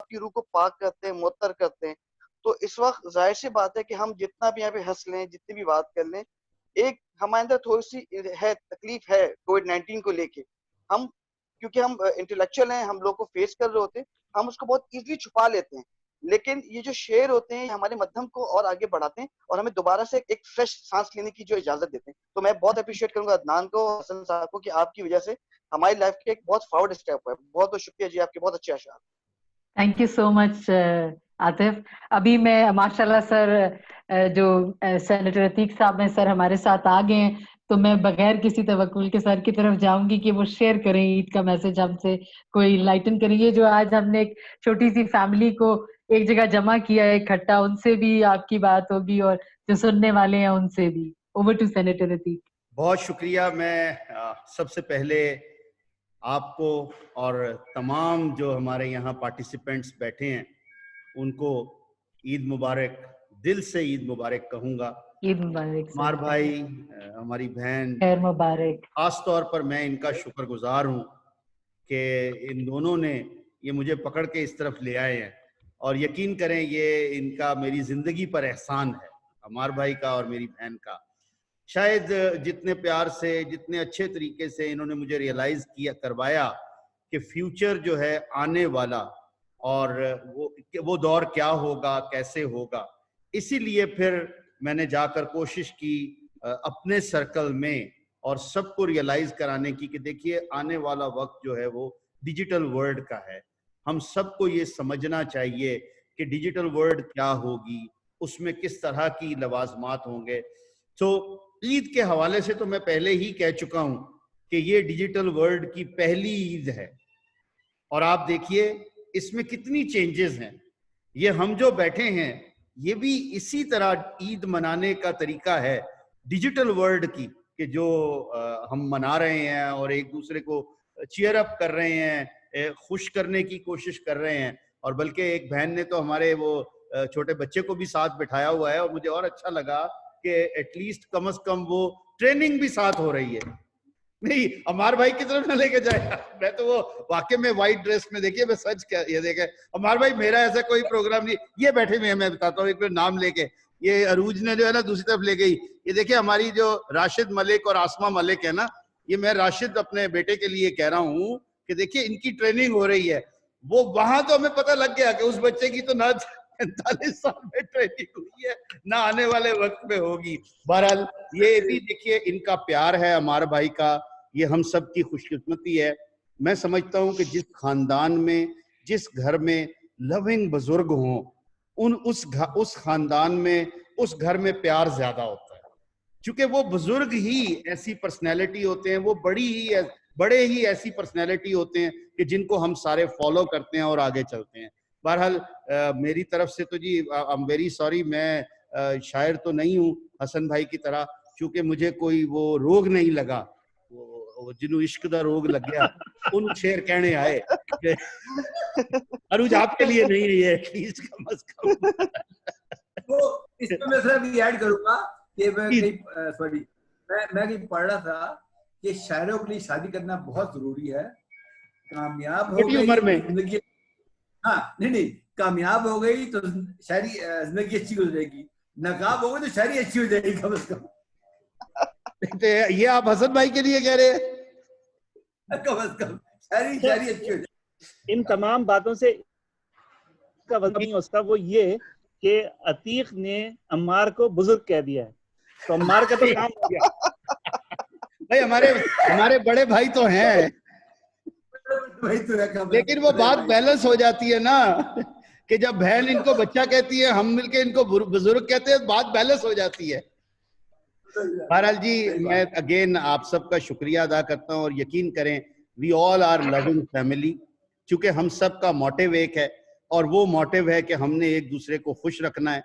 کی روح کو پاک کرتے ہیں, معطر کرتے ہیں. تو اس وقت ظاہر سی بات ہے کہ ہم جتنا بھی یہاں پہ ہنس لیں, جتنی بھی بات کر لیں, ایک ہمارے اندر تھوڑی سی ہے تکلیف ہے کووڈ-19 کو لے کے. ہم کیونکہ ہم انٹلیکچوئل ہیں, ہم لوگ کو فیس کر رہے ہوتے ہیں, ہم اس کو بہت ایزلی چھپا لیتے ہیں. لیکن یہ جو شعر ہوتے ہیں ہمارے مدھم کو اور آگے بڑھاتے ہیں اور ہمیں دوبارہ سے ایک فریش سانس لینے کی جو اجازت دیتے ہیں. تو میں بہت اپریشیٹ کروں گا عدنان کو, حسن صاحب کو, کہ آپ کی وجہ سے ہماری لائف کے ایک بہت فارورڈ اسٹیپ ہے. بہت بہت شکریہ جی, آپ کے بہت اچھے اشعار. تھینک یو سو مچ عاطف. ابھی میں ماشاء اللہ سر جو سینیٹر عتیق صاحب ہیں سر ہمارے ساتھ آ گئے ہیں, تو میں بغیر کسی توقل کے سر کی طرف جاؤں گی کہ وہ شیئر کریں عید کا میسج ہم سے, کوئی لائٹن کریں. یہ جو آج ہم نے ایک چھوٹی سی فیملی کو ایک جگہ جمع کیا ہے اکٹھا, ان سے بھی آپ کی بات ہوگی اور جو سننے والے ہیں ان سے بھی. Over to senator Atiq. بہت شکریہ. میں سب سے پہلے آپ کو اور تمام جو ہمارے یہاں پارٹیسپینٹس بیٹھے ہیں ان کو عید مبارک, دل سے عید مبارک کہوں گا. عید مبارک. عمار بھائی, ہماری بہن, خیر مبارک. خاص طور پر میں ان کا شکر گزار ہوں کہ ان دونوں نے یہ مجھے پکڑ کے اس طرف لے آئے ہیں, اور یقین کریں یہ ان کا میری زندگی پر احسان ہے, عمار بھائی کا اور میری بہن کا. شاید جتنے پیار سے, جتنے اچھے طریقے سے انہوں نے مجھے ریئلائز کروایا کہ فیوچر جو ہے آنے والا اور وہ دور کیا ہوگا, کیسے ہوگا. اسی لیے پھر میں نے جا کر کوشش کی اپنے سرکل میں اور سب کو ریئلائز کرانے کی کہ دیکھیے آنے والا وقت جو ہے وہ ڈیجیٹل ورلڈ کا ہے. ہم سب کو یہ سمجھنا چاہیے کہ ڈیجیٹل ورلڈ کیا ہوگی, اس میں کس طرح کی لوازمات ہوں گے. تو عید کے حوالے سے تو میں پہلے ہی کہہ چکا ہوں کہ یہ ڈیجیٹل ورلڈ کی پہلی عید ہے, اور آپ دیکھیے اس میں کتنی چینجز ہیں. یہ ہم جو بیٹھے ہیں یہ بھی اسی طرح عید منانے کا طریقہ ہے ڈیجیٹل ورلڈ کی, کہ جو ہم منا رہے ہیں اور ایک دوسرے کو چیئر اپ کر رہے ہیں, خوش کرنے کی کوشش کر رہے ہیں. اور بلکہ ایک بہن نے تو ہمارے وہ چھوٹے بچے کو بھی ساتھ بٹھایا ہوا ہے, اور مجھے اور اچھا لگا کہ ایٹ لیسٹ کم از کم وہ ٹریننگ بھی ساتھ ہو رہی ہے. نہیں, عمار بھائی کی طرف نہ لے کے جائے, میں تو وہ واقعی میں وائٹ ڈریس میں, دیکھیے میں سچ کیا, یہ دیکھیں عمار بھائی میرا ایسا کوئی پروگرام نہیں. یہ بیٹھے ہوئے ہیں, میں بتاتا ہوں ایک بار نام لے کے, یہ عروج نے جو ہے نا دوسری طرف لے گئی. یہ دیکھیں ہماری جو راشد ملک اور آسمہ ملک ہے نا, یہ میں راشد اپنے بیٹے کے لیے کہہ رہا ہوں کہ دیکھیے ان کی ٹریننگ ہو رہی ہے. وہ وہاں تو ہمیں پتہ لگ گیا کہ اس بچے کی تو نہ 45 سال میں ٹریننگ ہوئی ہے نہ آنے والے وقت میں ہوگی. بہرحال یہ بھی دیکھیے ان کا پیار ہے عمار بھائی کا, یہ ہم سب کی خوش قسمتی ہے. میں سمجھتا ہوں کہ جس خاندان میں, جس گھر میں لونگ بزرگ ہوں, اس خاندان میں, اس گھر میں پیار زیادہ ہوتا ہے, چونکہ وہ بزرگ ہی ایسی پرسنالٹی ہوتے ہیں, وہ بڑے ہی ایسی پرسنالٹی ہوتے ہیں کہ جن کو ہم سارے فالو کرتے ہیں اور آگے چلتے ہیں. بہرحال میری طرف سے تو جی I'm very sorry, میں شاعر تو نہیں ہوں حسن بھائی کی طرح, چونکہ مجھے کوئی وہ روگ نہیں لگا, جنہوں عشق دا روگ لگ گیا ان شعر کہنے آئے. عروج آپ کے لیے نہیں ہے یہ, ایٹ لیسٹ کم از کم. اس میں میں صرف یہ ایڈ کروں گا کہ میں کہیں پڑھ رہا تھا کہ شاعروں کے لیے شادی کرنا بہت ضروری ہے. کامیاب ہو گئی زندگی, ہاں نہیں کامیاب ہو گئی تو شاعری زندگی اچھی ہو جائے گی, ناکام ہو گئی تو شاعری اچھی ہو جائے گی کم از کم. یہ آپ حسن بھائی کے لیے کہہ رہے ہیں, کم از کم شاعری اچھی ہو جائے. ان تمام باتوں سے کا وجہ نہیں ہوتا وہ یہ کہ عتیق نے عمار کو بزرگ کہہ دیا ہے, تو عمار کا تو کام ہو گیا. بھائی ہمارے بڑے بھائی تو ہیں, لیکن وہ بات بیلنس ہو جاتی ہے نا کہ جب بہن ان کو بچہ کہتی ہے, ہم مل کے ان کو بزرگ کہتے ہیں, بات بیلنس ہو جاتی ہے. بہرحال جی میں اگین آپ سب کا شکریہ ادا کرتا ہوں, اور یقین کریں وی آل آر لونگ فیملی, چونکہ ہم سب کا موٹیو ایک ہے, اور وہ موٹیو ہے کہ ہم نے ایک دوسرے کو خوش رکھنا ہے.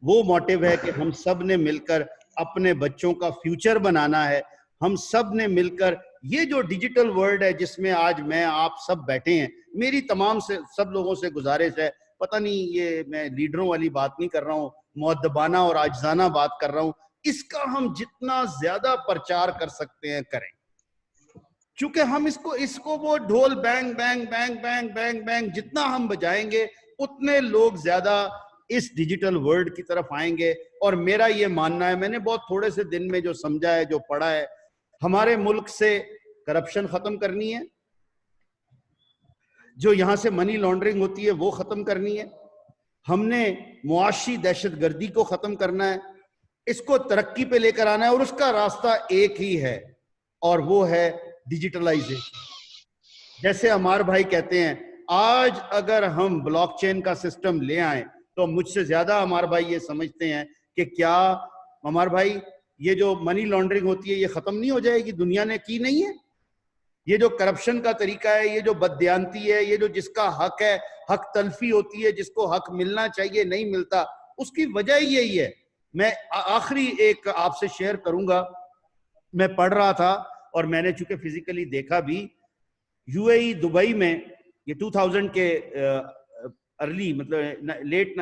وہ موٹیو ہے کہ ہم سب نے مل کر اپنے بچوں کا فیوچر بنانا ہے. ہم سب نے مل کر یہ جو ڈیجیٹل ورلڈ ہے جس میں آج میں آپ سب بیٹھے ہیں, میری تمام سے سب لوگوں سے گزارش ہے, پتہ نہیں یہ میں لیڈروں والی بات نہیں کر رہا ہوں, مؤدبانہ اور عاجزانہ بات کر رہا ہوں, اس کا ہم جتنا زیادہ پرچار کر سکتے ہیں کریں. چونکہ ہم اس کو وہ ڈھول being being being being being being جتنا ہم بجائیں گے اتنے لوگ زیادہ اس ڈیجیٹل ورلڈ کی طرف آئیں گے. اور میرا یہ ماننا ہے, میں نے بہت تھوڑے سے دن میں جو سمجھا ہے, جو پڑھا ہے, ہمارے ملک سے کرپشن ختم کرنی ہے, جو یہاں سے منی لانڈرنگ ہوتی ہے وہ ختم کرنی ہے, ہم نے معاشی دہشت گردی کو ختم کرنا ہے, اس کو ترقی پہ لے کر آنا ہے, اور اس کا راستہ ایک ہی ہے اور وہ ہے ڈیجیٹلائزیشن. جیسے عمار بھائی کہتے ہیں, آج اگر ہم بلاک چین کا سسٹم لے آئیں تو مجھ سے زیادہ عمار بھائی یہ سمجھتے ہیں کہ کیا عمار بھائی یہ جو منی لانڈرنگ ہوتی ہے یہ ختم نہیں ہو جائے گی؟ دنیا نے کی نہیں ہے. یہ جو کرپشن کا طریقہ ہے, یہ جو بددیانتی ہے, یہ جو جس کا حق ہے حق تلفی ہوتی ہے, جس کو حق ملنا چاہیے نہیں ملتا, اس کی وجہ یہی ہے. میں آخری ایک آپ سے شیئر کروں گا. میں پڑھ رہا تھا اور میں نے چونکہ فزیکلی دیکھا بھی, یو اے ای دبئی میں یہ 2000 کے ارلی مطلب لیٹ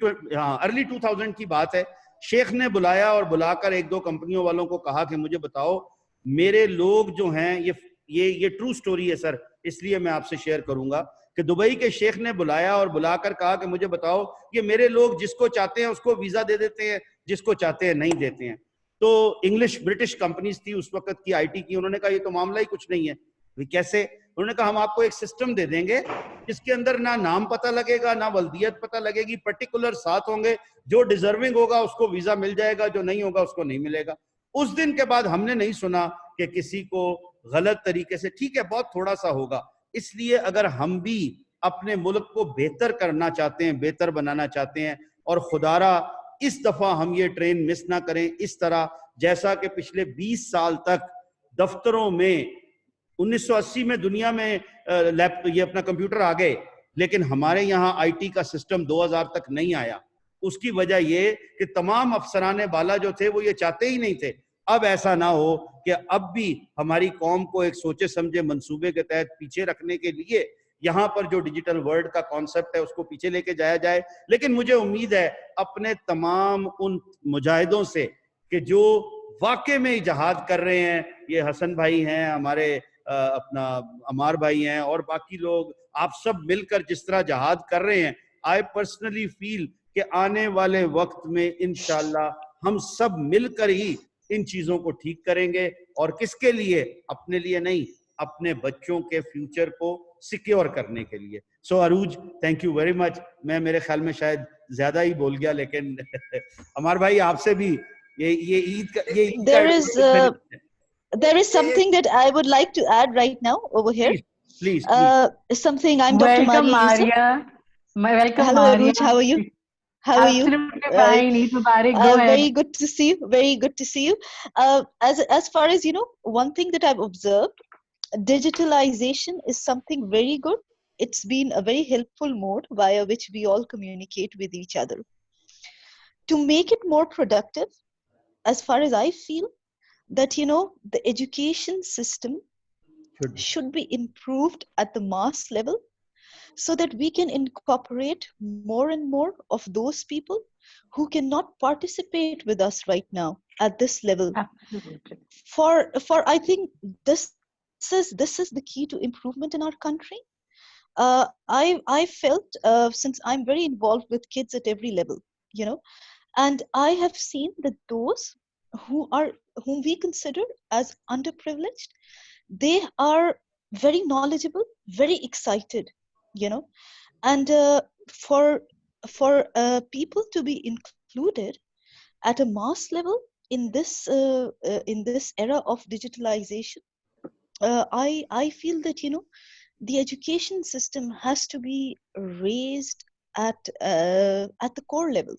ارلی 2000 کی بات ہے, شیخ نے بلایا اور بلا کر ایک دو کمپنیوں والوں کو کہا کہ مجھے بتاؤ میرے لوگ جو ہیں, یہ ٹرو سٹوری ہے سر, اس لیے میں آپ سے شیئر کروں گا کہ دبئی کے شیخ نے بلایا اور بلا کر کہا کہ مجھے بتاؤ یہ میرے لوگ جس کو چاہتے ہیں اس کو ویزا دے دیتے ہیں, جس کو چاہتے ہیں نہیں دیتے ہیں. تو انگلش برٹش کمپنیز تھی اس وقت کی, آئی ٹی کی, انہوں نے کہا یہ تو معاملہ ہی کچھ نہیں ہے. کیسے؟ انہوں نے کہا ہم آپ کو ایک سسٹم دے دیں گے جس کے اندر نہ نام پتہ لگے گا نہ ولدیت پتہ لگے گی, پرٹیکولر ساتھ ہوں گے, جو ڈیزرونگ ہوگا اس کو ویزا مل جائے گا, جو نہیں ہوگا اس کو نہیں ملے گا. اس دن کے بعد ہم نے نہیں سنا کہ کسی کو غلط طریقے سے, ٹھیک ہے بہت تھوڑا سا ہوگا. اس لیے اگر ہم بھی اپنے ملک کو بہتر کرنا چاہتے ہیں, بہتر بنانا چاہتے ہیں, اور خدارا اس دفعہ ہم یہ ٹرین مس نہ کریں اس طرح جیسا کہ پچھلے 20 سال تک دفتروں میں 1980 میں دنیا میں یہ اپنا کمپیوٹر آ گئے, لیکن ہمارے یہاں آئی ٹی کا سسٹم 2000 تک نہیں آیا. اس کی وجہ یہ کہ تمام افسران بالا جو تھے وہ یہ چاہتے ہی نہیں تھے. اب ایسا نہ ہو کہ اب بھی ہماری قوم کو ایک سوچے سمجھے منصوبے کے تحت پیچھے رکھنے کے لیے یہاں پر جو ڈیجیٹل ورلڈ کا کانسیپٹ ہے اس کو پیچھے لے کے جایا جائے. لیکن مجھے امید ہے اپنے تمام ان مجاہدوں سے کہ جو واقع میں جہاد کر رہے ہیں, یہ حسن بھائی ہیں, ہمارے اپنا عمار بھائی ہیں, اور باقی لوگ, آپ سب مل کر جس طرح جہاد کر رہے ہیں, آئی پرسنلی فیل کہ آنے والے وقت میں انشاءاللہ ہم سب مل کر ہی ان چیزوں کو ٹھیک کریں گے. اور کس کے لیے؟ اپنے لیے نہیں, اپنے بچوں کے فیوچر کو سیکیور کرنے کے لیے. سو عروج, تھینک یو ویری مچ. میں میرے خیال میں شاید زیادہ ہی بول گیا, لیکن عمار بھائی آپ سے بھی یہ عید کا there is something that I would like to add right now over here. Please. Something I'm Dr. Welcome, Maria. Welcome, Hello, Maria. Aruj. How are you? How are you? Absolutely fine. Eid Mubarak. Go ahead. Very good to see you. Very good to see you. As far as you know, one thing that I've observed, digitalization is something very good. It's been a very helpful mode via which we all communicate with each other. To make it more productive, as far as I feel, that the education system should be improved at the mass level so that we can incorporate more and more of those people who cannot participate with us right now at this level. Absolutely. For I think this is the key to improvement in our country. I felt since I'm very involved with kids at every level, and I have seen that those whom we consider as underprivileged, they are very knowledgeable, very excited, and for people to be included at a mass level in this era of digitalization, I feel that the education system has to be raised at the core level.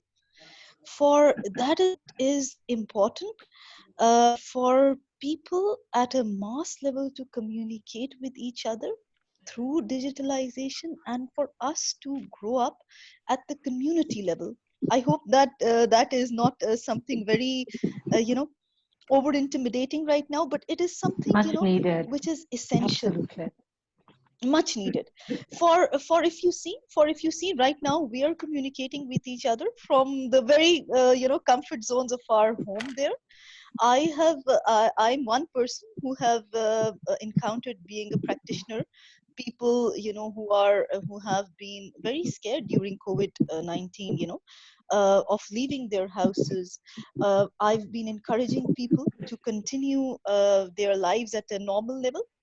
For that, it is important for people at a mass level to communicate with each other through digitalization, and for us to grow up at the community level. I hope that that is not something very over intimidating right now, but it is something needed, which is essential. Absolutely. Much needed. For if you see right now, we are communicating with each other from the very comfort zones of our home there. I'm one person who have encountered being a practitioner, people, who have been very scared during COVID-19, of leaving their houses. I've been encouraging people to continue their lives at a normal level.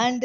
and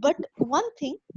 But one thing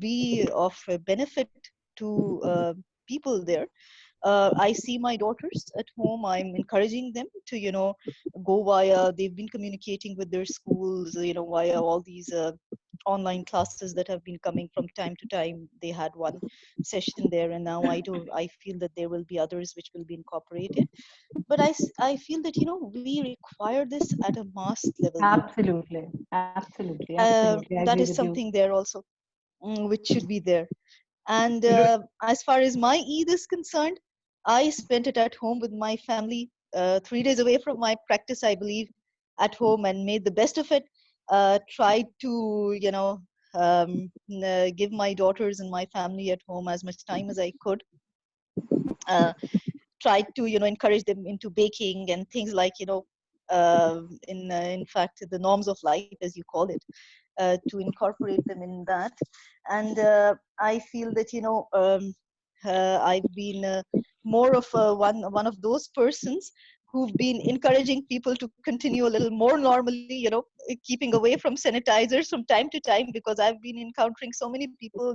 be of benefit to people there. I see my daughters at home. I'm encouraging them to, go via, they've been communicating with their schools, via all these online classes that have been coming from time to time. They had one session there, and now I feel that there will be others which will be incorporated. But I feel that, we require this at a mass level. Absolutely. Absolutely. Absolutely. I That agree is with something you. there also, which should be there. And as far as my Eid is concerned, I spent it at home with my family, 3 days away from my practice, I believe, at home, and made the best of it. Tried to, give my daughters and my family at home as much time as I could. Tried to, encourage them into baking and things like, in fact, the norms of life, as you call it, to incorporate them in that. And I feel that, I've been more of one of those persons who've been encouraging people to continue a little more normally, keeping away from sanitizers from time to time, because I've been encountering so many people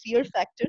fear factor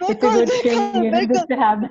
it's a good thing, good habit.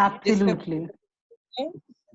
Absolutely.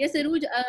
Yes, Aruj,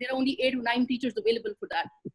there are only 8 or 9 teachers available for that